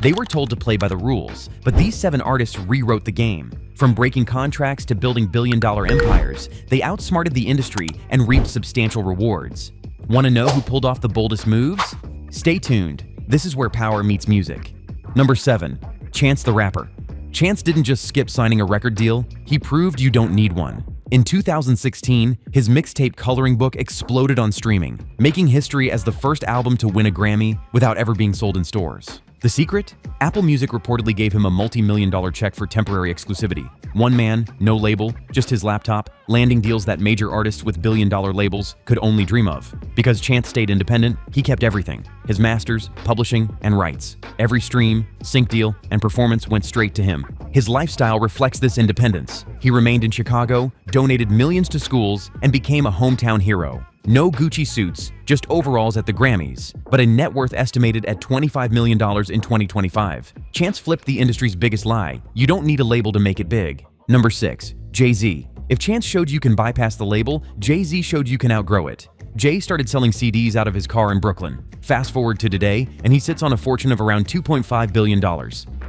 They were told to play by the rules, but these 7 artists rewrote the game. From breaking contracts to building billion-dollar empires, they outsmarted the industry and reaped substantial rewards. Want to know who pulled off the boldest moves? Stay tuned. This is where power meets music. Number 7. Chance the Rapper. Chance didn't just skip signing a record deal, he proved you don't need one. In 2016, his mixtape Coloring Book exploded on streaming, making history as the first album to win a Grammy without ever being sold in stores. The secret? Apple Music reportedly gave him a multi-million-dollar check for temporary exclusivity. One man, no label, just his laptop, landing deals that major artists with billion-dollar labels could only dream of. Because Chance stayed independent, he kept everything: his masters, publishing, and rights. Every stream, sync deal, and performance went straight to him. His lifestyle reflects this independence. He remained in Chicago, donated millions to schools, and became a hometown hero. No Gucci suits, just overalls at the Grammys, but a net worth estimated at $25 million in 2025. Chance flipped the industry's biggest lie: you don't need a label to make it big. Number 6. Jay-Z. If Chance showed you can bypass the label, Jay-Z showed you can outgrow it. Jay started selling CDs out of his car in Brooklyn. Fast forward to today, and he sits on a fortune of around $2.5 billion.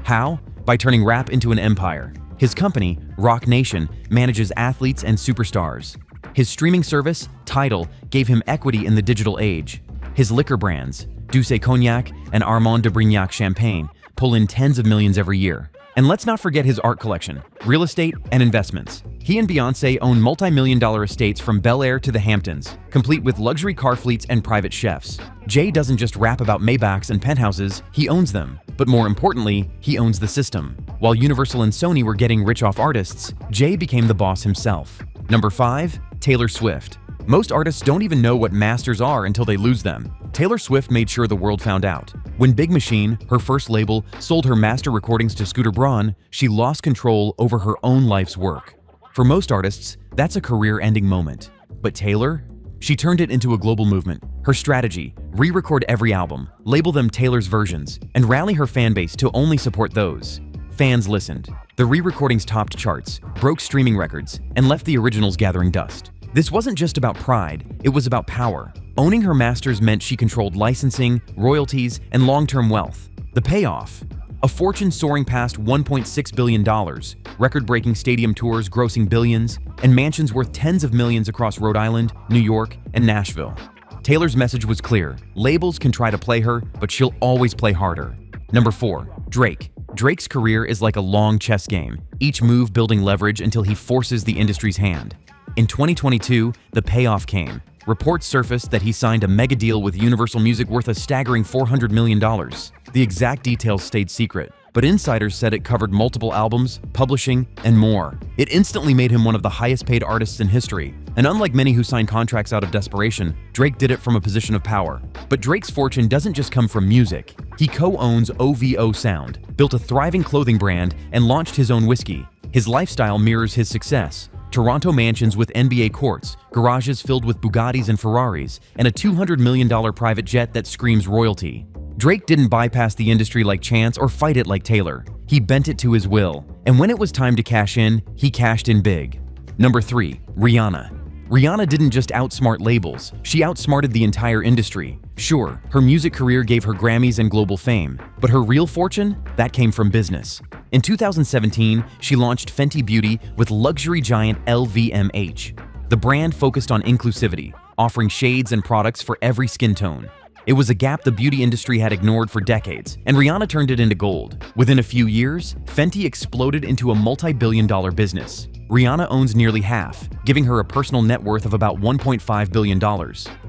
How? By turning rap into an empire. His company, Roc Nation, manages athletes and superstars. His streaming service, Tidal, gave him equity in the digital age. His liquor brands, Douce Cognac and Armand de Brignac Champagne, pull in tens of millions every year. And let's not forget his art collection, real estate, and investments. He and Beyoncé own multi-million-dollar estates from Bel Air to the Hamptons, complete with luxury car fleets and private chefs. Jay doesn't just rap about Maybachs and penthouses, he owns them. But more importantly, he owns the system. While Universal and Sony were getting rich off artists, Jay became the boss himself. Number 5. Taylor Swift. Most artists don't even know what masters are until they lose them. Taylor Swift made sure the world found out. When Big Machine, her first label, sold her master recordings to Scooter Braun, she lost control over her own life's work. For most artists, that's a career-ending moment. But Taylor? She turned it into a global movement. Her strategy: re-record every album, label them Taylor's versions, and rally her fanbase to only support those. Fans listened. The re-recordings topped charts, broke streaming records, and left the originals gathering dust. This wasn't just about pride, it was about power. Owning her masters meant she controlled licensing, royalties, and long-term wealth. The payoff? A fortune soaring past $1.6 billion, record-breaking stadium tours grossing billions, and mansions worth tens of millions across Rhode Island, New York, and Nashville. Taylor's message was clear: labels can try to play her, but she'll always play harder. Number 4. Drake. Drake's career is like a long chess game, each move building leverage until he forces the industry's hand. In 2022, the payoff came. Reports surfaced that he signed a mega deal with Universal Music worth a staggering $400 million. The exact details stayed secret, but insiders said it covered multiple albums, publishing, and more. It instantly made him one of the highest-paid artists in history. And unlike many who signed contracts out of desperation, Drake did it from a position of power. But Drake's fortune doesn't just come from music. He co-owns OVO Sound, built a thriving clothing brand, and launched his own whiskey. His lifestyle mirrors his success. Toronto mansions with NBA courts, garages filled with Bugattis and Ferraris, and a $200 million private jet that screams royalty. Drake didn't bypass the industry like Chance or fight it like Taylor. He bent it to his will, and when it was time to cash in, he cashed in big. Number 3. Rihanna. Rihanna didn't just outsmart labels, she outsmarted the entire industry. Sure, her music career gave her Grammys and global fame, but her real fortune? That came from business. In 2017, she launched Fenty Beauty with luxury giant LVMH. The brand focused on inclusivity, offering shades and products for every skin tone. It was a gap the beauty industry had ignored for decades, and Rihanna turned it into gold. Within a few years, Fenty exploded into a multi-billion-dollar business. Rihanna owns nearly half, giving her a personal net worth of about $1.5 billion.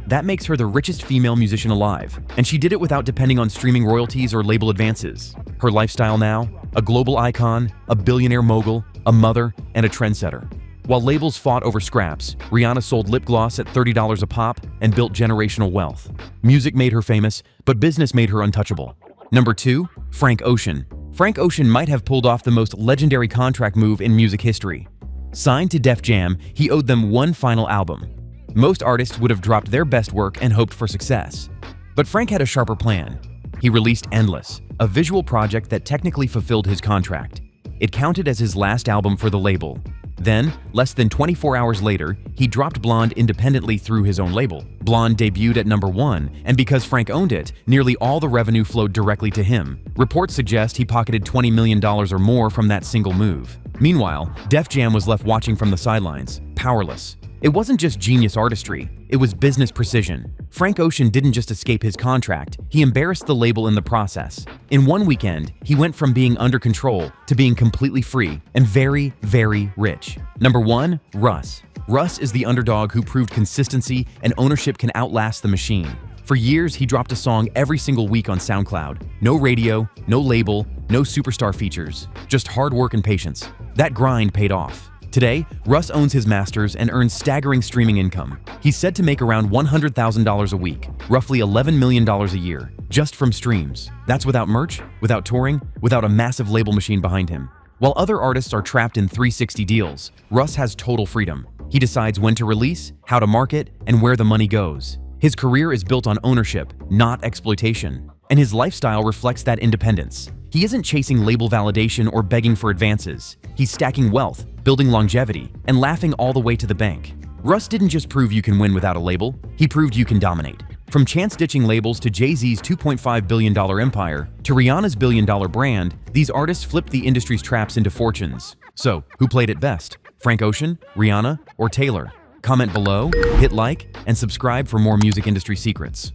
That makes her the richest female musician alive, and she did it without depending on streaming royalties or label advances. Her lifestyle now? A global icon, a billionaire mogul, a mother, and a trendsetter. While labels fought over scraps, Rihanna sold lip gloss at $30 a pop and built generational wealth. Music made her famous, but business made her untouchable. Number 2. Frank Ocean. Frank Ocean might have pulled off the most legendary contract move in music history. Signed to Def Jam, he owed them one final album. Most artists would have dropped their best work and hoped for success. But Frank had a sharper plan. He released Endless, a visual project that technically fulfilled his contract. It counted as his last album for the label. Then, less than 24 hours later, he dropped Blonde independently through his own label. Blonde debuted at #1, and because Frank owned it, nearly all the revenue flowed directly to him. Reports suggest he pocketed $20 million or more from that single move. Meanwhile, Def Jam was left watching from the sidelines, powerless. It wasn't just genius artistry, it was business precision. Frank Ocean didn't just escape his contract, he embarrassed the label in the process. In one weekend, he went from being under control to being completely free and very, very rich. Number 1, Russ. Russ is the underdog who proved consistency and ownership can outlast the machine. For years, he dropped a song every single week on SoundCloud. No radio, no label, no superstar features, just hard work and patience. That grind paid off. Today, Russ owns his masters and earns staggering streaming income. He's said to make around $100,000 a week, roughly $11 million a year, just from streams. That's without merch, without touring, without a massive label machine behind him. While other artists are trapped in 360 deals, Russ has total freedom. He decides when to release, how to market, and where the money goes. His career is built on ownership, not exploitation, and his lifestyle reflects that independence. He isn't chasing label validation or begging for advances. He's stacking wealth, building longevity, and laughing all the way to the bank. Russ didn't just prove you can win without a label, he proved you can dominate. From chance-ditching labels to Jay-Z's $2.5 billion empire to Rihanna's billion-dollar brand, these artists flipped the industry's traps into fortunes. So, who played it best? Frank Ocean, Rihanna, or Taylor? Comment below, hit like, and subscribe for more music industry secrets.